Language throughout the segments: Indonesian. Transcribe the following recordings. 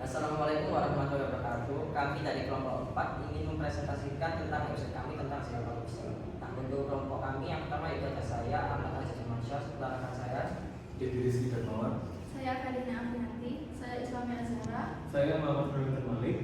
Assalamualaikum warahmatullahi wabarakatuh. Kami dari kelompok 4 ingin mempresentasikan tentang website kami tentang zero korupsi. Nah, untuk kelompok kami yang pertama itu ada saya, Ahmad Aziz Mansyah, setelah rekan saya, Jadi Rizky Darmawan. Saya Karina Afinanti, saya Islami Azhara. Saya Muhammad Nurul Malik.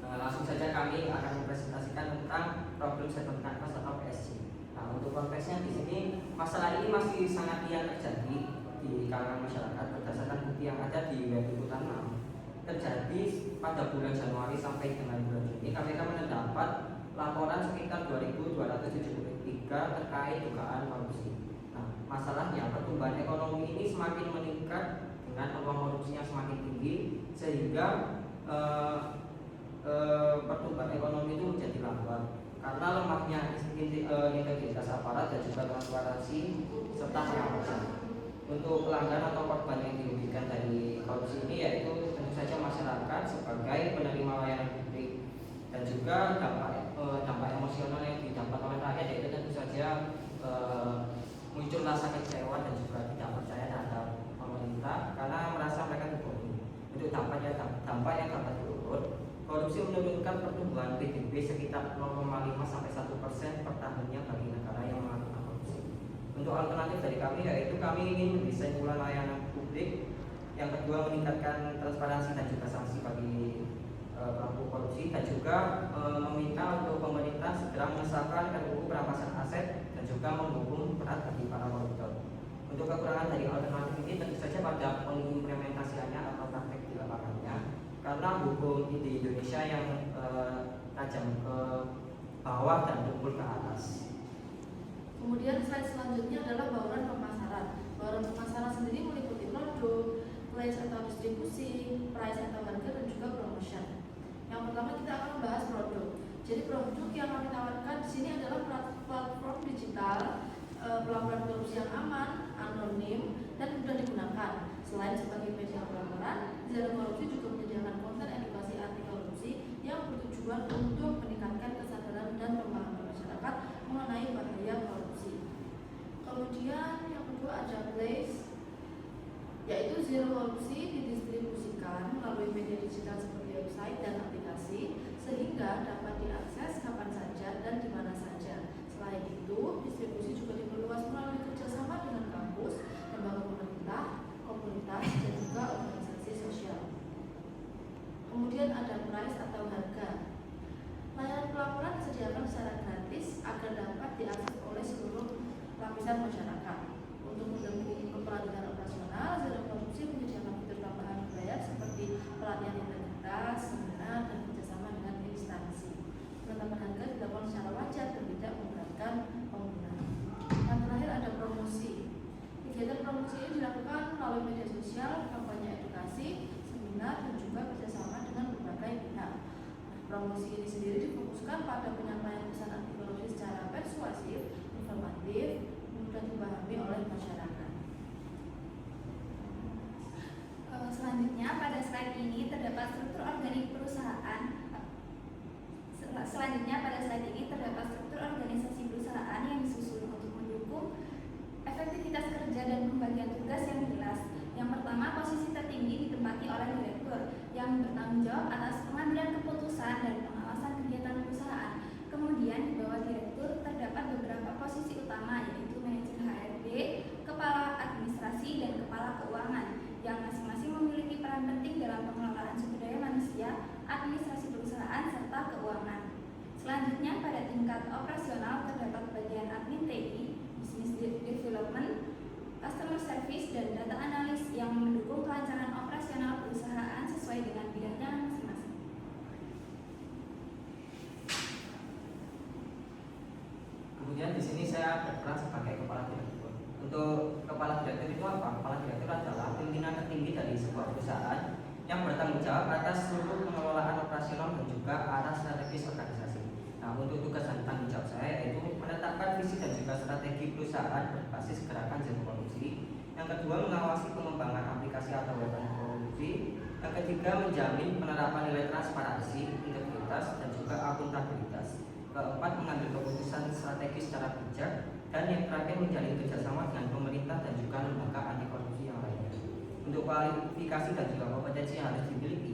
Langsung saja kami akan mempresentasikan tentang problem settlement request atau PSG. Nah, untuk konteksnya di sini masalah ini masih sangat liar terjadi di kalangan masyarakat berdasarkan bukti yang ada di web liputan 6. Terjadi pada bulan Januari sampai dengan bulan Juni, KPK mendapat laporan sekitar 2.273 terkait dugaan korupsi. Nah, masalahnya pertumbuhan ekonomi ini semakin meningkat dengan peluang korupsinya semakin tinggi, sehingga pertumbuhan ekonomi itu menjadi lambat karena lemahnya integritas aparat dan juga transparansi serta pengawasan. Untuk pelanggan atau korban yang dirugikan dari korupsi ini yaitu tentu saja masyarakat sebagai penerima layanan publik, dan juga dampak emosional yang didapat oleh rakyat yaitu tentu saja muncul rasa kecewa dan juga tidak percaya terhadap pemerintah karena merasa mereka dibohongi. Untuk dampak yang dapat diurut, korupsi menurunkan pertumbuhan PDB sekitar 0,5 sampai 1% per tahunnya bagi negara yang melakukan korupsi. Untuk alternatif dari kami yaitu kami ingin mendesain pola layanan publik. Yang kedua, meningkatkan transparansi dan juga sanksi bagi pelaku korupsi, dan juga meminta untuk pemerintah segera mengesahkan RUU perampasan aset dan juga menghukum berat bagi para koruptor. Untuk kekurangan dari alternatif ini tentu saja pada pengimplementasiannya atau praktek di lapangannya, karena hukum di Indonesia yang tajam ke bawah dan tumpul ke atas. Kemudian slide selanjutnya adalah bauran pemasaran. Bauran pemasaran sendiri meliputi produk, place atau distribusi, price atau harga, dan juga promotion. Yang pertama kita akan membahas produk. Jadi produk yang kami tawarkan di sini adalah platform digital, pelaporan korupsi yang aman, anonim, dan mudah digunakan. Selain sebagai media pelaporan, Zero Korupsi juga menyediakan konten edukasi anti korupsi yang bertujuan untuk meningkatkan kesadaran dan pemahaman masyarakat mengenai bahaya korupsi. Kemudian yang kedua ada place, yaitu Zero Korupsi didistribusikan melalui media digital seperti website dan aplikasi sehingga dapat diakses kapan saja dan di mana saja. Selain itu, distribusi juga diperluas melalui kerjasama dengan kampus, lembaga pemerintah, komunitas, dan juga organisasi sosial. Kemudian ada price atau harga. Layanan pelaporan disediakan secara gratis agar dapat diakses oleh seluruh lapisan masyarakat. Untuk mendampingi kepelatihan operasional, Zero Korupsi menyediakan fitur tambahan berbayar seperti pelatihan integritas, seminar, dan kerjasama dengan instansi. Penetapan harga dilakukan secara wajar dan tidak memberatkan pengguna. Yang terakhir ada promosi. Kegiatan promosi ini dilakukan melalui media sosial, kampanye edukasi, seminar, dan juga kerjasama dengan berbagai pihak. Promosi ini sendiri difokuskan pada penyampaian pesan anti korupsi secara persuasif, informatif, mudah dipahami oleh masyarakat. Selanjutnya pada slide ini terdapat struktur organik perusahaan. Organisasi perusahaan yang disusun untuk mendukung efektivitas kerja dan pembagian tugas yang jelas. Yang pertama, posisi tertinggi ditempati oleh direktur yang bertanggung jawab atas pengambilan keputusan dan pengawasan kegiatan perusahaan. Kemudian di bawah direktur terdapat beberapa posisi utama, yaitu manajer HRD, kepala administrasi, dan kepala keuangan, yang masing-masing memiliki peran penting dalam pengelolaan sumber daya manusia, administrasi perusahaan, serta keuangan. Selanjutnya pada tingkat operasional terdapat bagian admin TI, business development, customer service, dan data analis yang mendukung kelancaran operasional perusahaan sesuai dengan bidangnya masing-masing. Kemudian di sini saya berperan sebagai kepala direktur. Untuk kepala direktur itu apa? Kepala direktur adalah pimpinan tertinggi dari sebuah perusahaan yang bertanggung jawab atas seluruh pengelolaan operasional dan juga arah strategis organisasi. Nah, untuk tugas dan tanggung jawab saya yaitu menetapkan visi dan juga strategi perusahaan berbasis gerakan zero korupsi. Yang kedua, mengawasi pengembangan aplikasi atau web anti korupsi. Yang ketiga, menjamin penerapan nilai transparansi, integritas, dan juga akuntabilitas. Keempat, mengambil keputusan strategis secara bijak. Dan yang terakhir, menjalin kerjasama dengan pemerintah dan juga lembaga anti korupsi yang lainnya. Untuk kualifikasi dan juga kompetensi yang harus dimiliki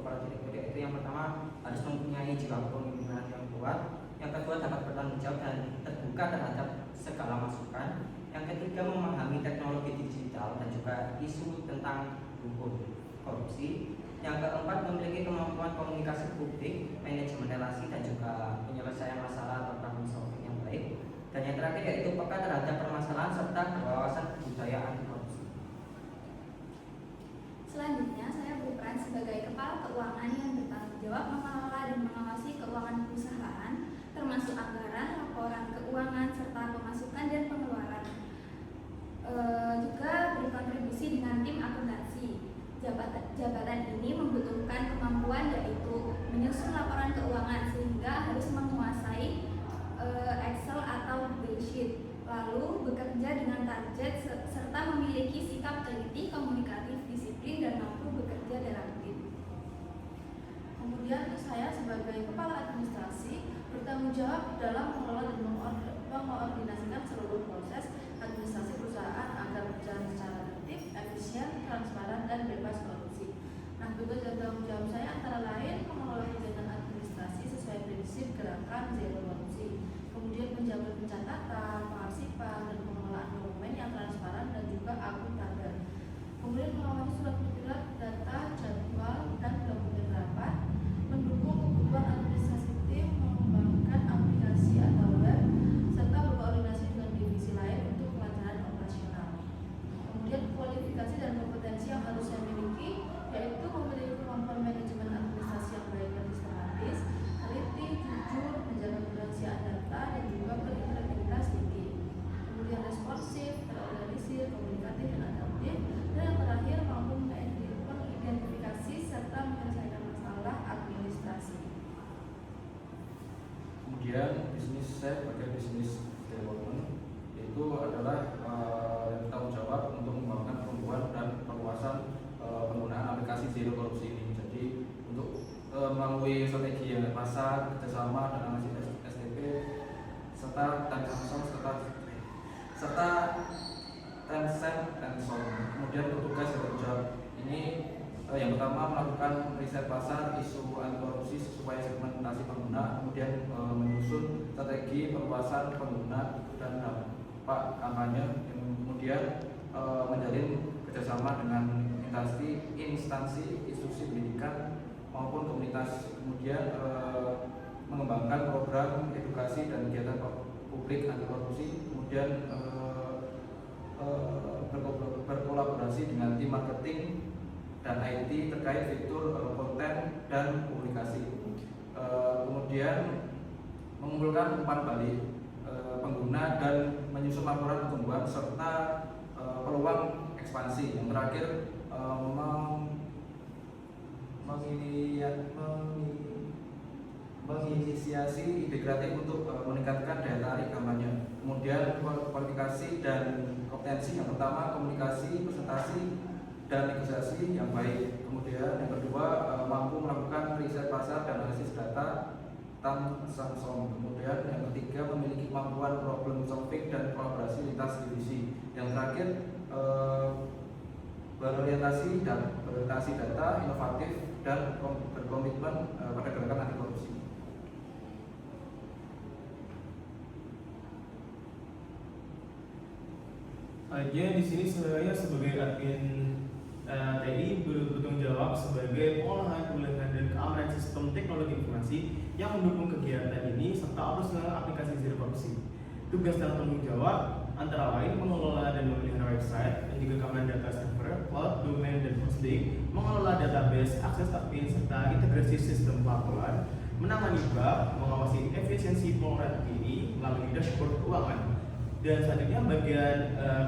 para direktur, yaitu yang pertama harus mempunyai jiwa kepemimpinan yang kuat, yang kedua dapat bertanggung jawab dan terbuka terhadap segala masukan, yang ketiga memahami teknologi digital dan juga isu tentang hukum korupsi, yang keempat memiliki kemampuan komunikasi publik, manajemen relasi dan juga penyelesaian masalah atau problem solving yang baik, dan yang terakhir yaitu peka terhadap permasalahan serta berwawasan budaya anti korupsi. Selanjutnya, saya berperan sebagai kepala keuangan yang bertanggung jawab mengelola dan mengawasi keuangan perusahaan, termasuk anggaran, laporan keuangan, serta pemasukan dan pengeluaran. Juga berkontribusi dengan tim akuntansi. Jabatan ini membutuhkan kemampuan yaitu menyusun laporan keuangan sehingga harus menguasai Excel atau Google Sheet, lalu bekerja dengan target serta memiliki sikap teliti, komunikatif, disiplin, dan mampu bekerja dalam tim. Kemudian saya sebagai kepala administrasi bertanggung jawab dalam mengelola dan mengkoordinasikan seluruh proses administrasi perusahaan agar berjalan secara tertib, efisien, transparan, dan bebas korupsi. Nah, tugas dan tanggung jawab saya antara lain mengelola kegiatan administrasi sesuai prinsip gerakan zero korupsi, kemudian menjaga pencatatan, pengarsipan, dan pengelolaan dokumen yang transparan dan juga akuntabel. Kemudian mengawasi surat bergerak, data, jadwal, dan dokumen rapat, mendukung kebutuhan administrasi tim, mengembangkan aplikasi atau web, serta berkoordinasi dengan divisi lain untuk kelancaran operasional. Kemudian kualifikasi dan kompetensi yang harus saya miliki yaitu memiliki kemampuan manajemen administrasi yang baik dan sistematis, teliti, jujur, menjaga kerahasiaan data, dan juga berintegritas tinggi. Kemudian responsif, terorganisir, komunikatif, dan adaptif. Dan yang terakhir mampu mengidentifikasi serta menyelesaikan masalah administrasi. Kemudian bisnis saya sebagai bisnis development itu adalah tanggung jawab untuk mengembangkan pertumbuhan dan perluasan penggunaan aplikasi zero korupsi ini. Jadi untuk melalui strategi yang pasar, kerjasama dan analisis STP serta time langsung serta Tencent dan Sony. Kemudian petugas dan tanggung jawab ini yang pertama melakukan riset pasar isu anti korupsi sesuai segmentasi pengguna, kemudian menyusun strategi perluasan pengguna dan dampak kampanye, kemudian menjalin kerjasama dengan instansi institusi pendidikan maupun komunitas, kemudian mengembangkan program edukasi dan kegiatan publik anti korupsi, kemudian berkolaborasi dengan tim marketing dan IT terkait fitur konten dan komunikasi. Kemudian mengumpulkan umpan balik pengguna dan menyusun laporan pertumbuhan serta peluang ekspansi. Yang terakhir menginisiasi ide kreatif untuk meningkatkan daya tarik kampanye. Kemudian kualifikasi dan kompetensi, yang pertama komunikasi, presentasi, dan negosiasi yang baik. Kemudian yang kedua mampu melakukan riset pasar dan analisis data Samsung. Kemudian yang ketiga memiliki kemampuan problem solving dan kolaborasi lintas divisi. Yang terakhir berorientasi data, inovatif, dan berkomitmen pada gerakan anti korupsi. Selanjutnya di sini saya sebagai admin TI bertanggung jawab sebagai pengolahan dan keamanan sistem teknologi informasi yang mendukung kegiatan ini serta operasional aplikasi zero korupsi. Tugas dan tanggung jawab antara lain mengelola dan memelihara website dan juga keamanan data server, cloud, domain, dan hosting, mengelola database, akses admin, serta integrasi sistem pelaporan, menangani bug, mengawasi efisiensi pengelolaan ini melalui dashboard keuangan. Dan selanjutnya bagian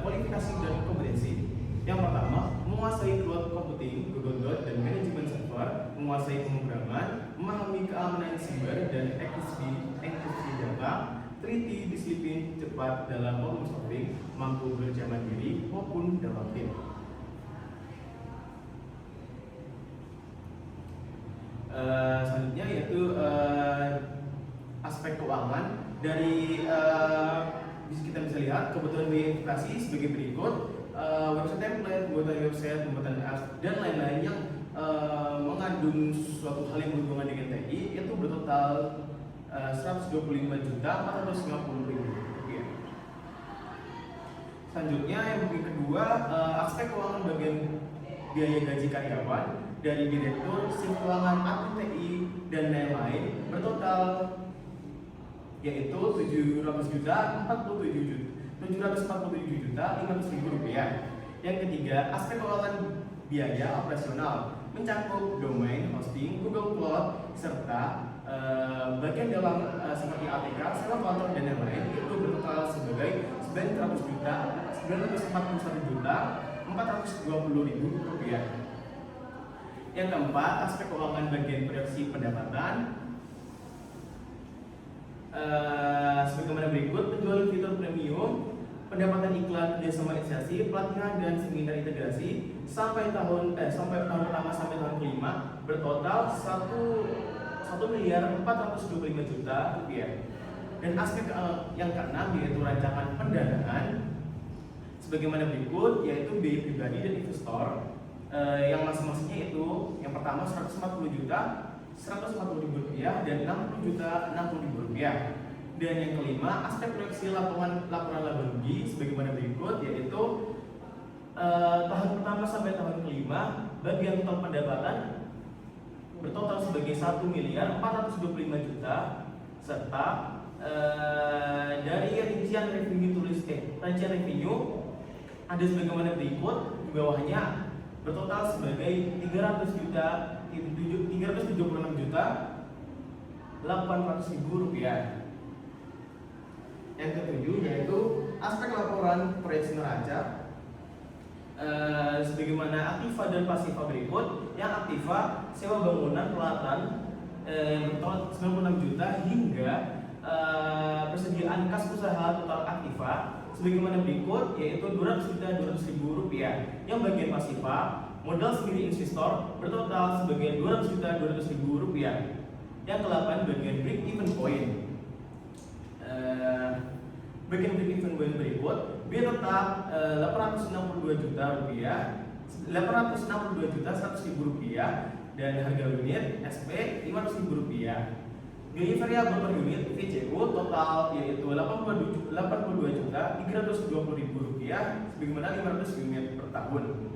kualifikasi dan kompetensi. Yang pertama, menguasai cloud computing, Google Cloud, dan manajemen server, menguasai pemrograman, memahami keamanan siber dan enkripsi data, teliti, disiplin, cepat dalam problem solving, mampu bekerja mandiri maupun dalam tim. Selanjutnya yaitu aspek keuangan dari kita bisa lihat kebutuhan biaya inflasi sebagai berikut. Website template, pembuatan website, pembuatan apps, dan lain-lain yang mengandung mengandung suatu hal yang berhubungan dengan TI itu bertotal 125.450.000 rupiah. Selanjutnya yang kedua, aspek keuangan bagian biaya gaji karyawan dari direktur, shift keuangan, admin TI dan lain-lain bertotal yaitu 747.500.000 rupiah. Yang ketiga, aspek keuangan biaya operasional mencakup domain, hosting, Google Cloud serta bagian dalam seperti ATK, sewa kantor dan lain-lain itu bertotal sebagai 941.420.000 rupiah. Yang keempat, aspek keuangan bagian proyeksi pendapatan sebagaimana berikut: penjualan fitur premium, pendapatan iklan, kerjasama inisiasi, pelatihan dan seminar integrasi sampai tahun pertama sampai tahun kelima bertotal 1.425.000.000 rupiah. Dan aspek yang keenam yaitu rancangan pendanaan sebagaimana berikut, yaitu biaya pribadi dan investor yang masing-masingnya itu yang pertama 140 juta 140.000 rupiah dan 60 juta 60.000 rupiah. Dan yang kelima, aspek proyeksi laporan laba rugi sebagaimana berikut, yaitu tahun pertama sampai tahun kelima bagian total pendapatan bertotal sebagai 1.425.000.000 serta dari rincian revenue rincian revenue ada sebagaimana berikut, di bawahnya bertotal sebagai 376.800.000 rupiah. Yang ketujuh yaitu aspek laporan proyeksi neraca sebagaimana aktiva dan pasiva berikut. Yang aktiva sewa bangunan peralatan total 96 juta hingga persediaan kas usaha total aktiva sebagaimana berikut, yaitu 200.200.000 rupiah. Yang bagian pasiva modal sendiri investor bertotal sebagai 200.200.000 rupiah. Yang ke-8 bagian break even point. Bagian break even point berikut biaya tetap 862 juta rupiah, 862.100.000 rupiah dan harga unit SP 500.000 rupiah. Biaya variabel per unit VCU total yaitu 82.320.000 rupiah sebagaimana 500 unit per tahun.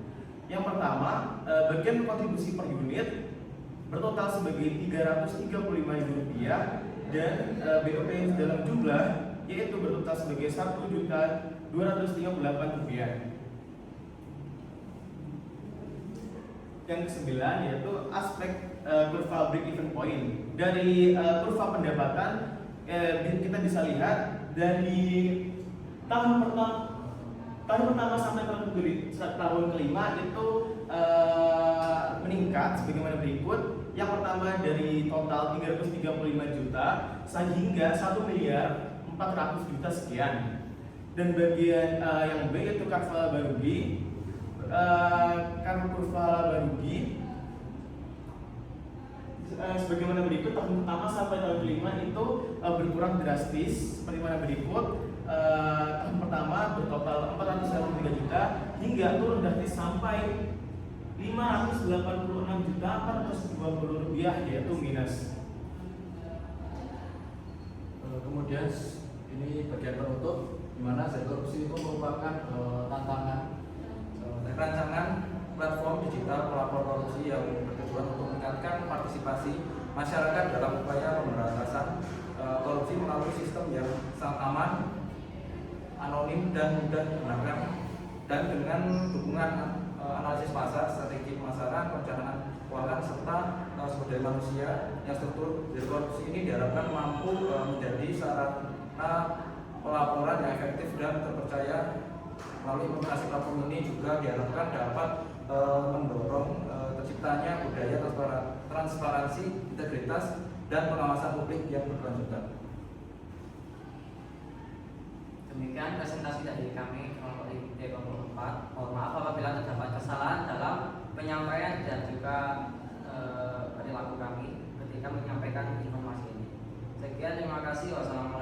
Yang pertama, bagian kontribusi per unit bertotal sebagai 335.000 rupiah dan BOP dalam jumlah yaitu bertotal sebagai 1.258 rupiah. Yang ke-9 yaitu aspek kurva break even point. Dari kurva pendapatan kita bisa lihat dari tahun pertama sampai tahun kelima itu meningkat sebagaimana berikut. Yang pertama dari total 335 juta sehingga 1.400.000.000 sekian. Dan bagian yang B yaitu kurva laba rugi. Karena kurva laba rugi sebagaimana berikut, tahun pertama sampai tahun kelima itu berkurang drastis seperti mana berikut. Tahun pertama bertotal 493 juta hingga turun drastis sampai 586.420 rupiah yaitu minus. Kemudian ini bagian penutup di mana zero korupsi itu merupakan tantangan rancangan platform digital pelapor korupsi yang bertujuan untuk meningkatkan partisipasi masyarakat dalam upaya pemberantasan korupsi melalui sistem yang sangat aman, anonim dan mudah digunakan, dan dengan dukungan analisis pasar, strategi pemasaran, perencanaan keuangan serta sumber daya manusia yang struktur zero korupsi ini diharapkan mampu menjadi sarana pelaporan yang efektif dan terpercaya. Melalui implementasi platform ini juga diharapkan dapat mendorong terciptanya budaya transparansi, integritas, dan pengawasan publik yang berkelanjutan. Demikian presentasi dari kami kelompok D24. Mohon maaf apabila terdapat kesalahan dalam penyampaian dan juga perilaku kami ketika menyampaikan informasi ini. Sekian, terima kasih. Wassalamualaikum.